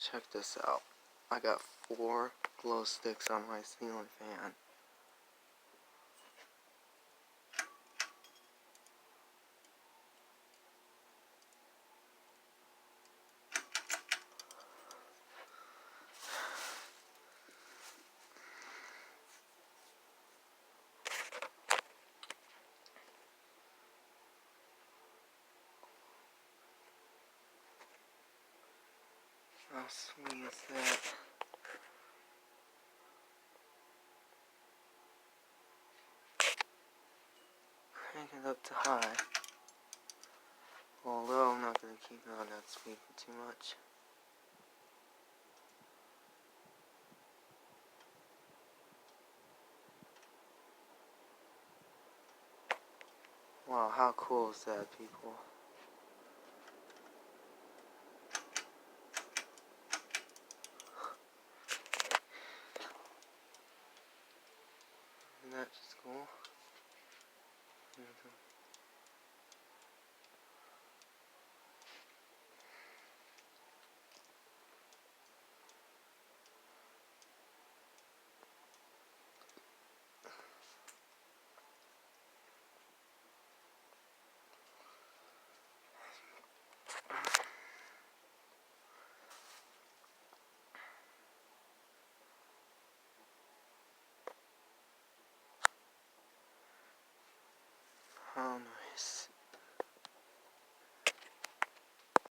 Check this out. I got 4 glow sticks on my ceiling fan. How sweet is that? Crank it up to high. Although I'm not going to keep it on that speed for too much. Wow, how cool is that, people? Isn't that just cool? How nice.